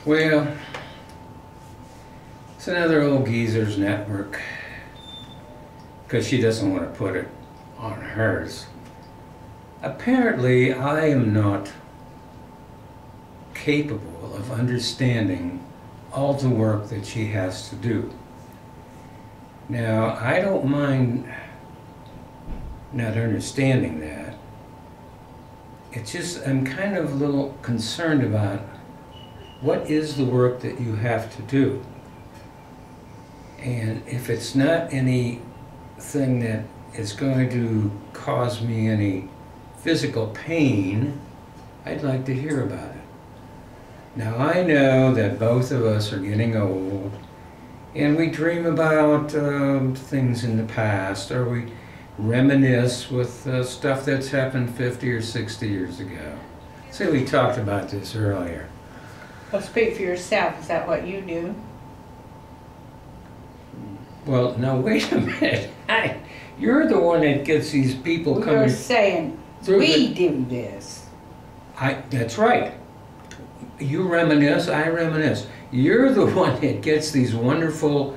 Well, it's another old geezer's network, because she doesn't want to put it on hers. Apparently, I am not capable of understanding all the work that she has to do. Now, I don't mind not understanding that. It's just, I'm kind of a little concerned about what is the work that you have to do. And if it's not anything that is going to cause me any physical pain, I'd like to hear about it. Now, I know that both of us are getting old, and we dream about things in the past, or we reminisce with stuff that's happened 50 or 60 years ago. See, we talked about this earlier. Well, speak for yourself. Is that what you do? Well, no, wait a minute. You're the one that gets these people coming. You're saying we do this. That's right. You reminisce, I reminisce. You're the one that gets these wonderful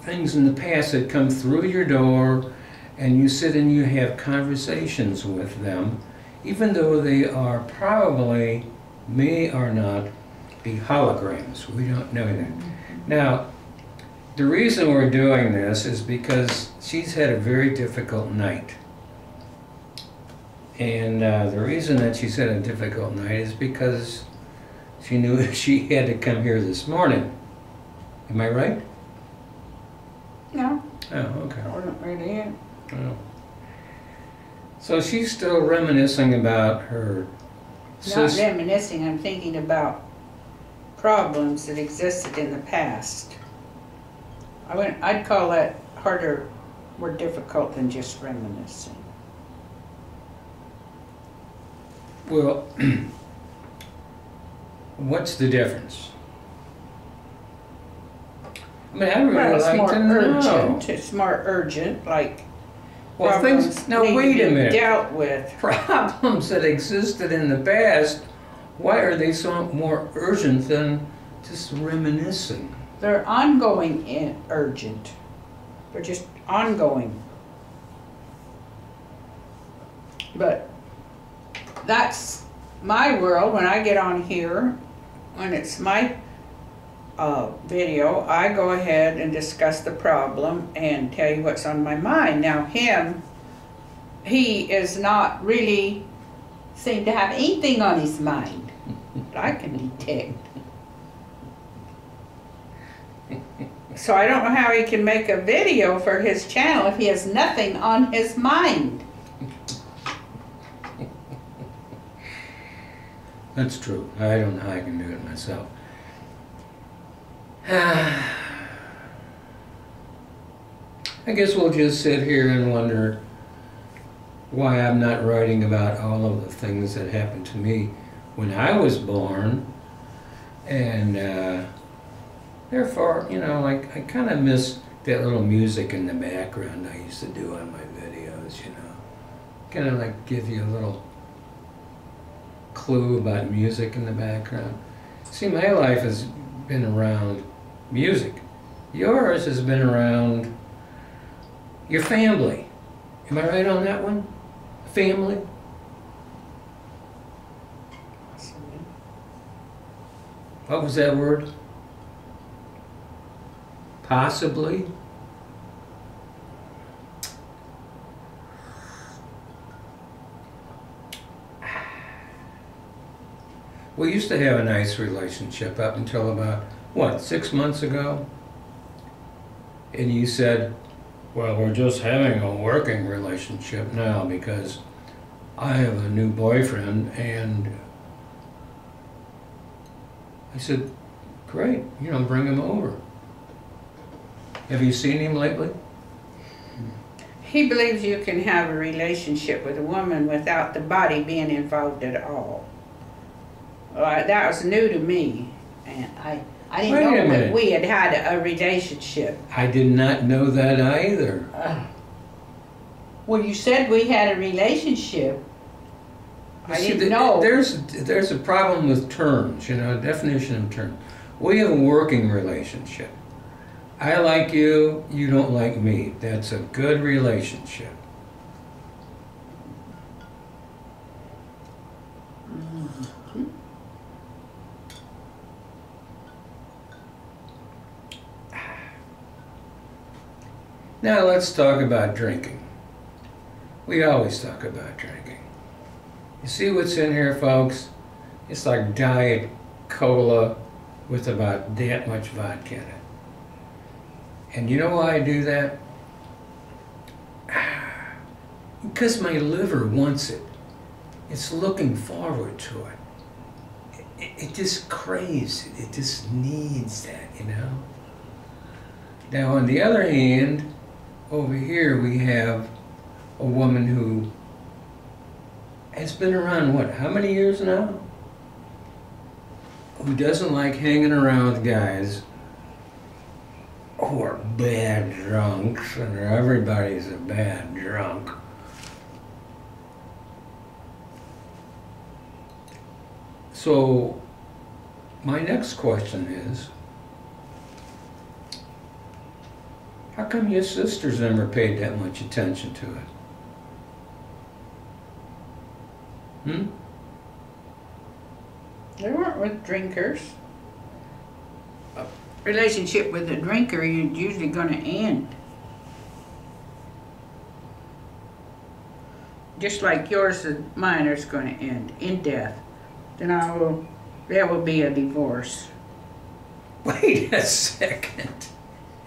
things in the past that come through your door, and you sit and you have conversations with them, even though they are probably, may or not, be holograms. We don't know that. Now, the reason we're doing this is because she's had a very difficult night. And the reason that she's had a difficult night is because she knew she had to come here this morning. Am I right? No. Oh, okay. I wasn't really in. Oh. So she's still reminiscing about her Not reminiscing, I'm thinking about problems that existed in the past. I'd call that harder, more difficult than just reminiscing. Well, what's the difference? I mean, I really like to know. Urgent. It's more urgent, like well, things. Now, wait a minute. Dealt with problems that existed in the past. Why are they so more urgent than just reminiscing? They're ongoing and urgent. They're just ongoing. But that's my world. When I get on here, when it's my video, I go ahead and discuss the problem and tell you what's on my mind. Now he is not really seem to have anything on his mind that I can detect. So I don't know how he can make a video for his channel if he has nothing on his mind. That's true. I don't know how I can do it myself. I guess we'll just sit here and wonder why I'm not writing about all of the things that happened to me when I was born. And therefore, you know, like, I kind of miss that little music in the background I used to do on my videos, you know. Kind of like give you a little clue about music in the background. See, my life has been around music. Yours has been around your family. Am I right on that one? Family? What was that word? Possibly? We used to have a nice relationship up until about, what, 6 months ago? And you said, well, we're just having a working relationship now because I have a new boyfriend. And I said, great, you know, bring him over. Have you seen him lately? He believes you can have a relationship with a woman without the body being involved at all. Well, that was new to me, and I didn't know that we had had a relationship. I did not know that either. Well, you said we had a relationship. I See, didn't know. There's a problem with terms, you know, definition of terms. We have a working relationship. I like you, you don't like me. That's a good relationship. Now let's talk about drinking. We always talk about drinking. You see what's in here, folks? It's like Diet Cola with about that much vodka in it. And you know why I do that? Because my liver wants it. It's looking forward to it. It just craves it. It just needs that, you know? Now, on the other hand, over here we have a woman who has been around, what, how many years now? Who doesn't like hanging around with guys who are bad drunks, and everybody's a bad drunk. So, my next question is, how come your sisters never paid that much attention to it? Hmm? They weren't with drinkers. A relationship with a drinker, you're usually going to end. Just like yours and mine is going to end in death. Then there will be a divorce. Wait a second.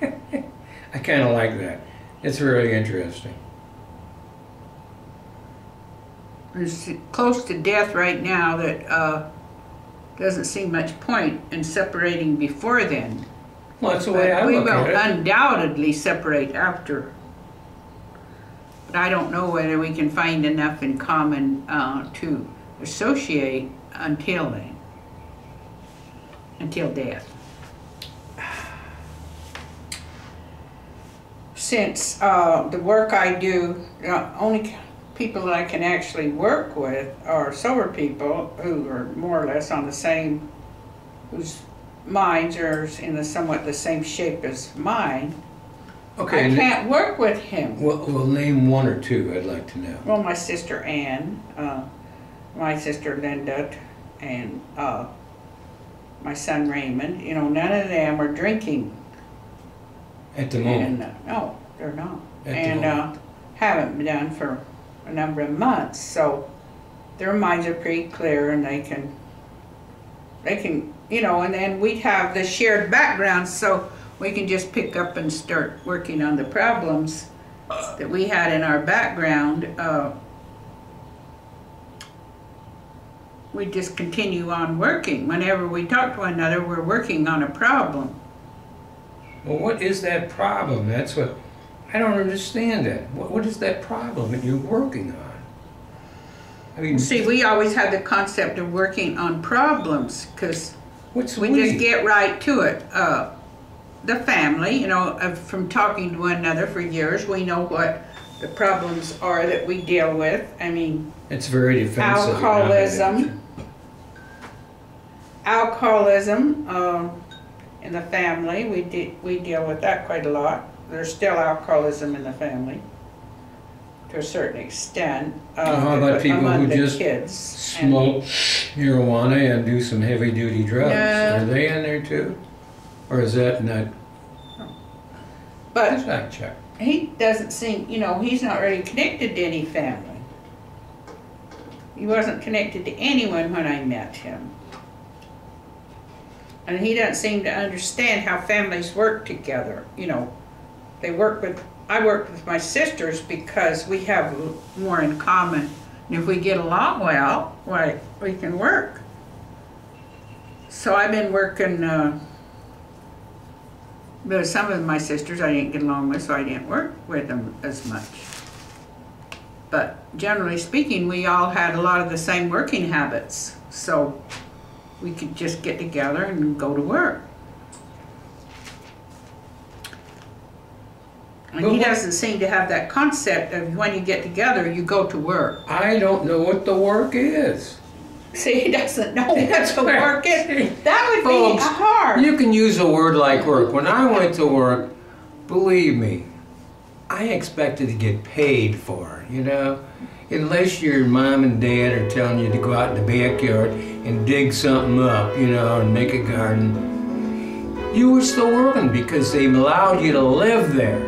I kind of like that. It's really interesting. It's close to death right now that doesn't seem much point in separating before then. Well, that's the way I we look will at it. undoubtedly separate after. But I don't know whether we can find enough in common to associate until then. Until death. Since the work I do, only people that I can actually work with are sober people who are more or less on the same, whose minds are in somewhat the same shape as mine. Okay. I can't work with him. Well, name one or two, I'd like to know. Well, my sister Ann, my sister Linda, and my son Raymond, you know, none of them are drinking. At the moment. And, no, they're not. At the moment. Haven't been done for a number of months, so their minds are pretty clear, and they can, you know, and then we have the shared background, so we can just pick up and start working on the problems that we had in our background. We just continue on working. Whenever we talk to one another, we're working on a problem. Well, what is that problem? That's what, I don't understand that. What is that problem that you're working on? I mean, see, we always had the concept of working on problems, because we we? just get right to it. The family, you know, from talking to one another for years, we know what the problems are that we deal with. I mean, It's very defensive. Alcoholism in the family, we deal with that quite a lot. There's still alcoholism in the family to a certain extent. How about people who just kids smoke marijuana and do some heavy duty drugs? No. Are they in there too? Or is that not? But That's not checked. he doesn't seem, you know, he's not really connected to any family. He wasn't connected to anyone when I met him. And he doesn't seem to understand how families work together. You know, I worked with my sisters because we have more in common. And if we get along well, why, we can work. So I've been working, but some of my sisters I didn't get along with, so I didn't work with them as much. But generally speaking, we all had a lot of the same working habits, so we could just get together and go to work. And But he what- doesn't seem to have that concept of when you get together, you go to work. I don't know what the work is. See, he doesn't know what That's the right. work is. That would be Folks, hard. You can use a word like work. When I went to work, believe me, I expected to get paid for it, you know? Unless your mom and dad are telling you to go out in the backyard and dig something up, you know, and make a garden, you were still working because they allowed you to live there.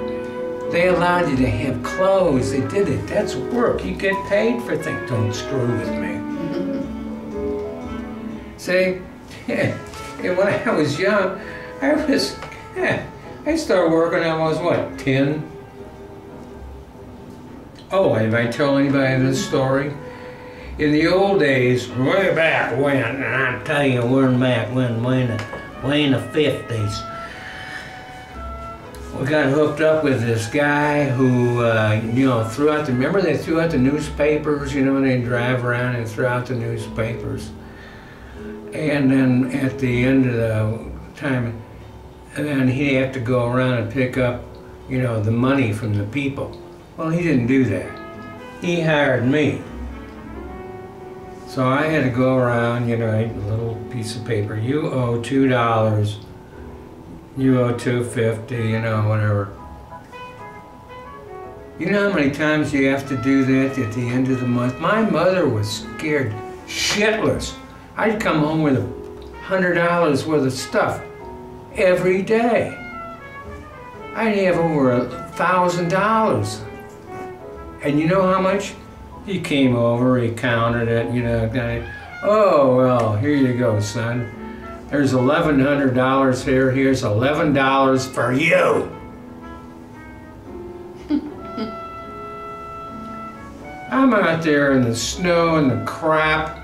They allowed you to have clothes. They did it. That's work. You get paid for things. Don't screw with me. See, and when I was young, I started working, I was what, 10? Oh, have I told anybody this story? In the old days, way back when, and I tell you, we're back when, way in the 50s, we got hooked up with this guy who, you know, remember they threw out the newspapers, you know, and they drive around and threw out the newspapers. And then at the end of the time, and then he'd have to go around and pick up, you know, the money from the people. Well, he didn't do that. He hired me. So I had to go around, you know, a little piece of paper. You owe $2. You owe $2.50, you know, whatever. You know how many times you have to do that at the end of the month? My mother was scared shitless. I'd come home with $100 worth of stuff every day. I'd have over $1,000. And you know how much? He came over, he counted it, you know, oh, well, here you go, son. There's $1,100 here, here's $11 for you. I'm out there in the snow and the crap.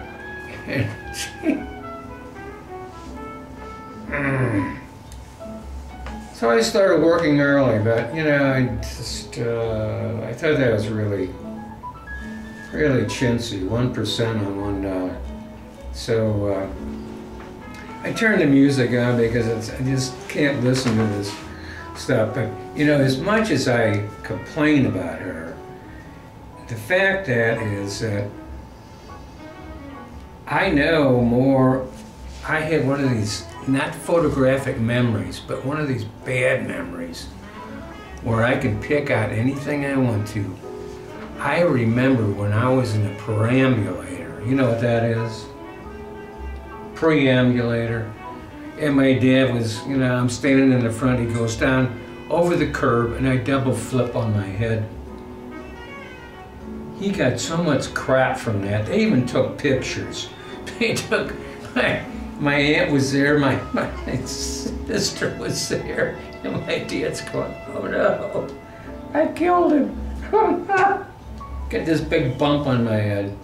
So I started working early, but you know, I thought that was really chintzy, 1% on $1. So I turned the music on because I just can't listen to this stuff. But you know, as much as I complain about her, the fact that is that I know more. I had one of these, not photographic memories, but one of these bad memories where I can pick out anything I want to. I remember when I was in a perambulator. You know what that is? Preambulator. And my dad was, you know, I'm standing in the front, he goes down over the curb and I double flip on my head. He got so much crap from that. They even took pictures. They took, my aunt was there, my sister was there, and my dad's going, oh no, I killed him. Got this big bump on my head.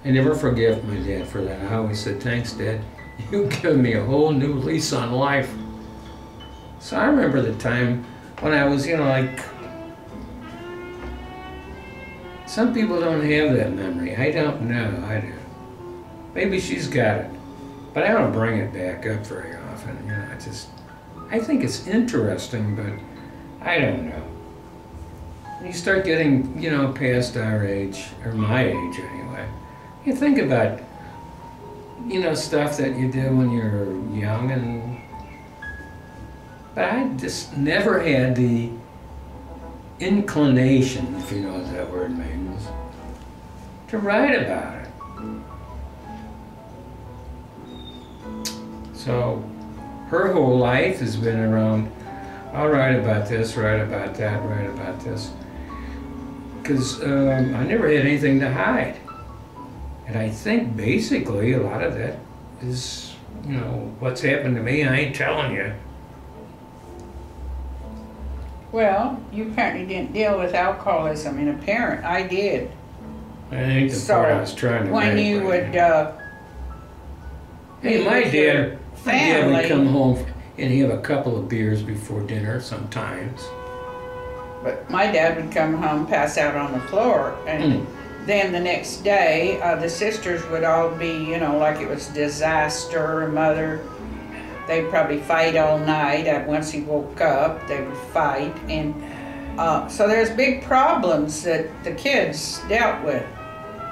I never forgive my dad for that. I always said, thanks, Dad. You give me a whole new lease on life. So I remember the time when I was, you know, like, some people don't have that memory. I don't know, I do. Maybe she's got it, but I don't bring it back up very often. You know, I think it's interesting, but I don't know. When you start getting, you know, past our age, or my age anyway, you think about, you know, stuff that you did when you're young, but I just never had the inclination, if you know what that word means, to write about it. So her whole life has been around, I'll write about this, write about that, write about this. Because I never had anything to hide. And I think basically a lot of that is, you know, what's happened to me, I ain't telling you. Well, you apparently didn't deal with alcoholism in a parent. I did. I think the So, point I was trying to when make you right would, now. Hey, my with your dad would family. come home and have a couple of beers before dinner sometimes. But my dad would come home, pass out on the floor, and then the next day, the sisters would all be, you know, like it was disaster. Mother, they'd probably fight all night. Once he woke up, they would fight, and So there's big problems that the kids dealt with.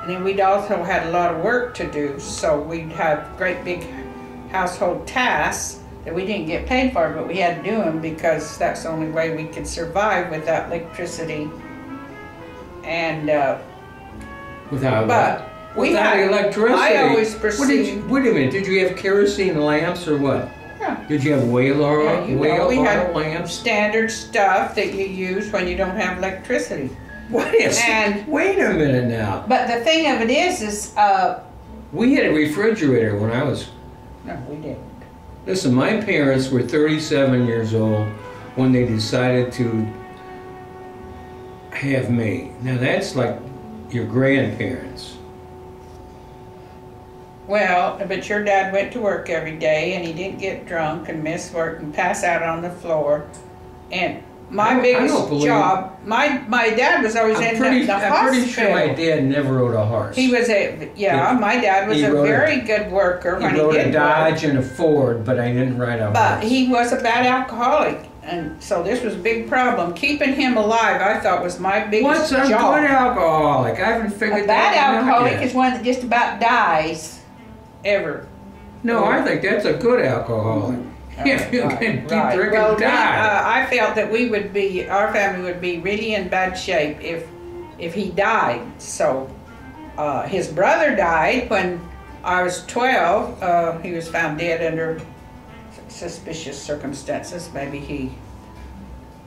And then we'd also had a lot of work to do, so we'd have great big household tasks that we didn't get paid for, but we had to do them because that's the only way we could survive without electricity. And Without but what? we Without had electricity. I always perceived. Wait a minute. Did you have kerosene lamps or what? Yeah. Did you have whale oil, Yeah, we had lamps? standard stuff that you use when you don't have electricity. Wait a minute now. But the thing of it is We had a refrigerator when I was. no, we didn't. Listen, my parents were 37 years old when they decided to have me. Now that's like your grandparents. Well, but your dad went to work every day and he didn't get drunk and miss work and pass out on the floor. And my biggest job, my dad was always in the hospital. I'm pretty sure my dad never rode a horse. He was my dad was a very good worker when he did work. He rode a Dodge and a Ford, but I didn't ride a horse. But he was a bad alcoholic. And so this was a big problem. Keeping him alive, I thought, was my biggest job. What's a good alcoholic? I haven't figured that out. A bad alcoholic is one that just about dies ever. No, I think that's a good alcoholic. If you can keep drinking, I felt that our family would be really in bad shape if he died. So his brother died when I was 12. He was found dead under suspicious circumstances. Maybe he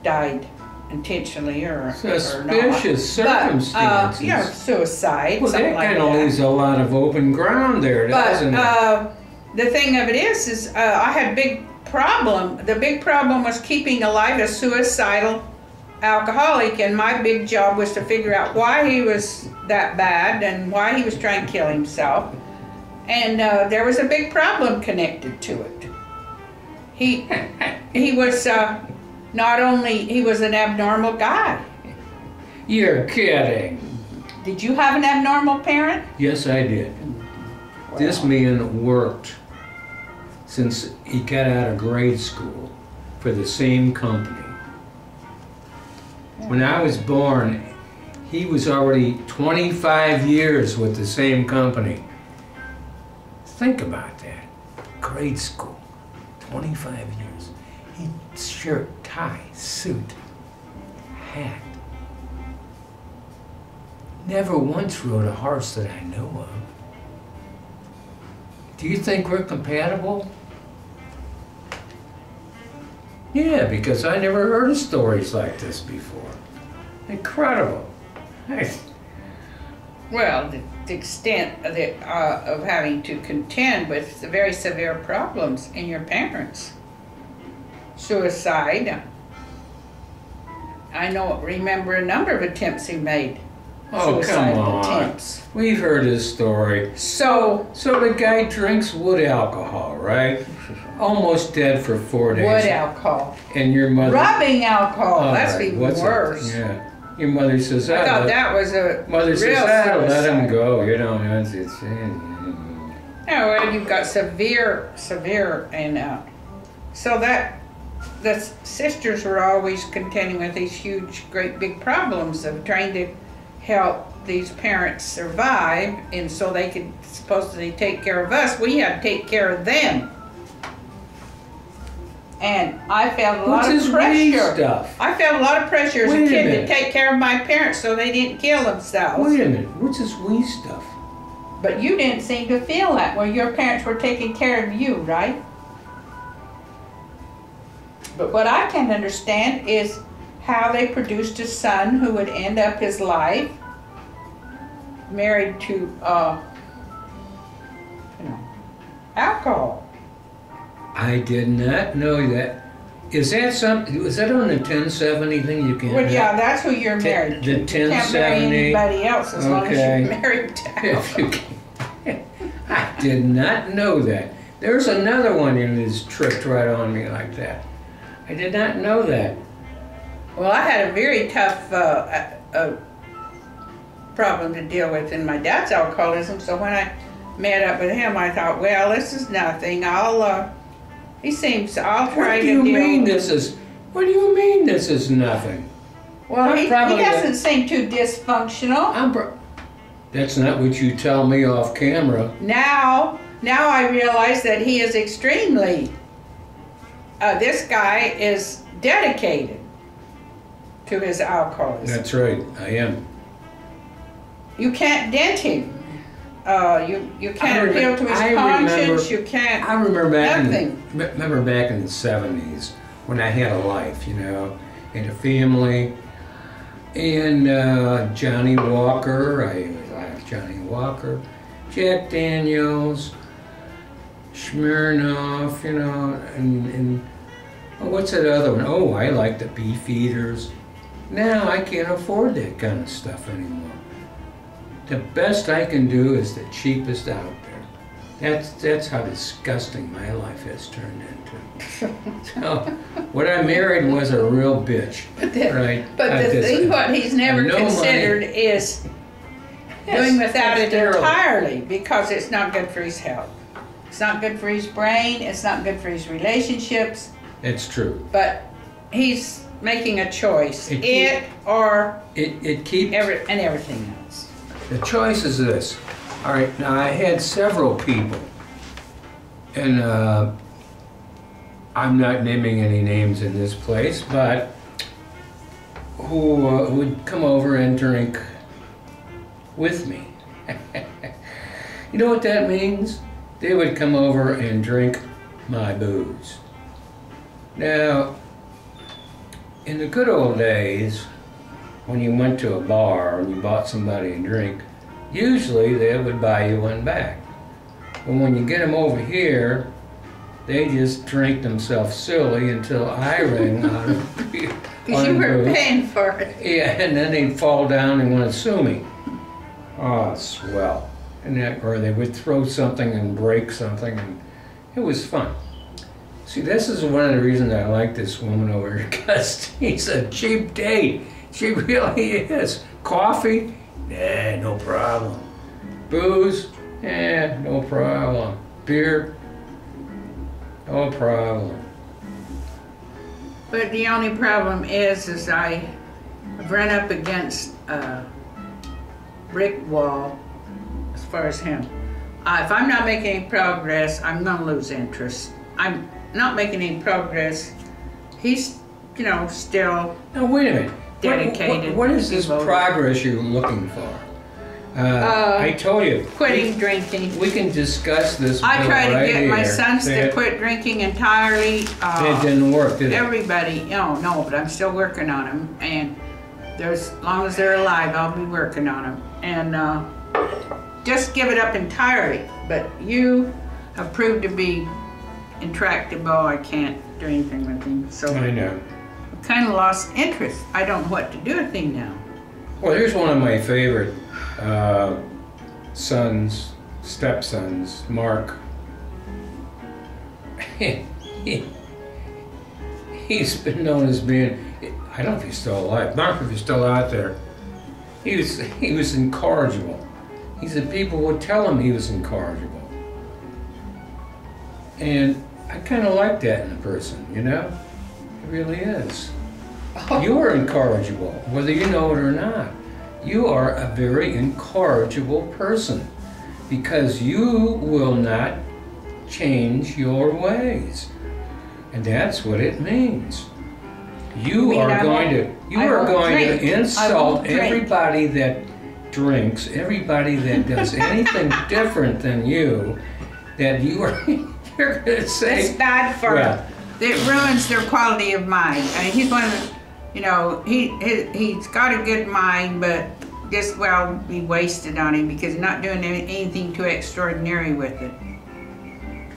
died intentionally or not. Suspicious circumstances. But, suicide. Well, that kind of leaves a lot of open ground there, doesn't it? The thing of it is I had big problem. The big problem was keeping alive a suicidal alcoholic, and my big job was to figure out why he was that bad and why he was trying to kill himself. And there was a big problem connected to it. He was not only, he was an abnormal guy. You're kidding. Did you have an abnormal parent? Yes, I did. Well, this man worked since he got out of grade school for the same company. When I was born, he was already 25 years with the same company. Think about that. Grade school, 25 years. He shirt, tie, suit, hat. Never once rode a horse that I know of. Do you think we're compatible? Yeah, because I never heard of stories like this before. Incredible. Well, the extent of having to contend with the very severe problems in your parents. Suicide. I remember a number of attempts he made. Oh, come on. Attempts. We've heard his story. So the guy drinks wood alcohol, right? Almost dead for 4 days. Wood alcohol. And your mother... Rubbing alcohol. That's even worse. Yeah. Your mother says, I thought that was a mother real says, let him go. You know, well, you've got severe, and so that the sisters were always contending with these huge, great big problems of trying to help these parents survive, and so they could supposedly take care of us. We had to take care of them. And I felt a lot of pressure. I felt a lot of pressure as a kid to take care of my parents so they didn't kill themselves. Wait a minute, what's this we stuff? But you didn't seem to feel that. Well, your parents were taking care of you, right? But what I can understand is how they produced a son who would end up his life married to, alcohol. I did not know that. Is that something? Was that on the 1070 thing? You can't. Well, yeah, that's who you're married to. The 1070. You can't marry anybody else as long as you're married to alcohol. I did not know that. There's another one in this tricked right on me like that. I did not know that. Well, I had a very tough problem to deal with in my dad's alcoholism. So when I met up with him, I thought, well, this is nothing. I'll try to deal. What do you mean this is nothing? Well, he probably doesn't seem too dysfunctional. That's not what you tell me off camera. Now I realize that he is extremely, this guy is dedicated to his alcoholism. That's right, I am. You can't dent him. You can't appeal to his conscience. You can't. I remember back nothing. remember back in the 70s when I had a life, you know, and a family, and Johnny Walker. I liked Johnny Walker, Jack Daniels, Smirnoff, you know, and oh, what's that other one? Oh, I like the Beefeaters. Now I can't afford that kind of stuff anymore. The best I can do is the cheapest out there. That's how disgusting my life has turned into. So, what I married was a real bitch, right? But the thing what he's never considered is doing without it entirely, because it's not good for his health. It's not good for his brain. It's not good for his relationships. It's true. But he's making a choice. It keeps everything else. The choice is this. All right, now I had several people, and I'm not naming any names in this place, but who would come over and drink with me. You know what that means? They would come over and drink my booze. Now, in the good old days, when you went to a bar and you bought somebody a drink, usually they would buy you one back. But when you get them over here, they just drink themselves silly until I ran out of beer. Because you were paying for it. Yeah, and then they'd fall down and want to sue me. Oh, swell. Or they would throw something and break something, and it was fun. See, this is one of the reasons I like this woman over here, because she's a cheap date. She really is. Coffee? Nah, no problem. Booze? No problem. Beer? No problem. But the only problem is I've run up against a brick wall as far as him. If I'm not making any progress, I'm going to lose interest. I'm not making any progress. He's, you know, still... Now, wait a minute. Dedicated. What is this progress you're looking for? I told you. Quitting drinking. We can discuss this. I tried to get my here. sons to quit drinking entirely. It didn't work, did it? Everybody, no, but I'm still working on them. And as long as they're alive, I'll be working on them. And just give it up entirely. But you have proved to be intractable. I can't do anything with him. So I know. Kind of lost interest. I don't know what to do with him now. Well, here's one of my favorite stepsons, Mark. He's been known as being, I don't know if he's still alive. Mark, if he's still out there, he was incorrigible. He said people would tell him he was incorrigible. And I kind of like that in a person, you know? It really is. You are incorrigible, whether you know it or not. You are a very incorrigible person because you will not change your ways. And that's what it means. You are going to insult everybody that drinks, everybody that does anything different than you, that you're going to say. It's bad for them. It ruins their quality of mind. I mean, he's one of the, you know, he's got a good mind, but just, well, be wasted on him because he's not doing anything too extraordinary with it.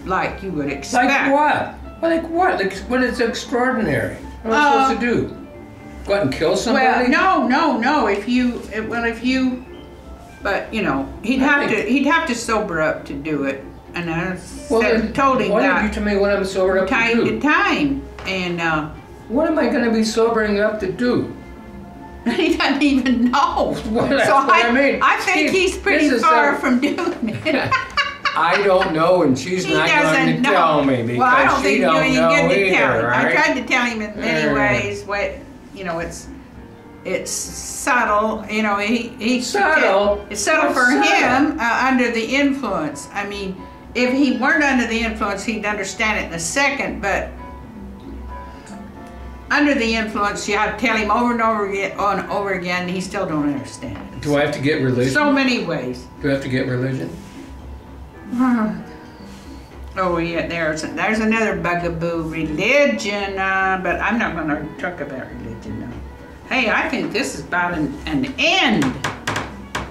Like you would expect. Like what? Like what? Like what is extraordinary? What am I supposed to do? Go out and kill somebody? Well, no. If you, but you know, he'd have to sober up to do it. And I told him why that. Why did you tell me what I'm sobered up to do? Time to time. And what am I going to be sobering up to do? He doesn't even know. Well, that's what I mean. I think he's pretty far from doing it. I don't know, and she's not going to tell me because I don't think she don't know either, tell him. right? I tried to tell him in many ways what, you know, it's it's subtle, you know, he Subtle? it's subtle What's for subtle? him under the influence. I mean, if he weren't under the influence, he'd understand it in a second, but under the influence, you have to tell him over and over again, and he still don't understand it. Do I have to get religion? So many ways. Do I have to get religion? Oh yeah, there's another bugaboo, religion, but I'm not going to talk about religion now. Hey, I think this is about an end.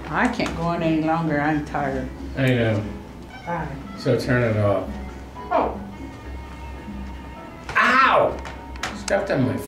I can't go on any longer. I'm tired. I know. Bye. So turn it off. Oh. Ow! Stepped on my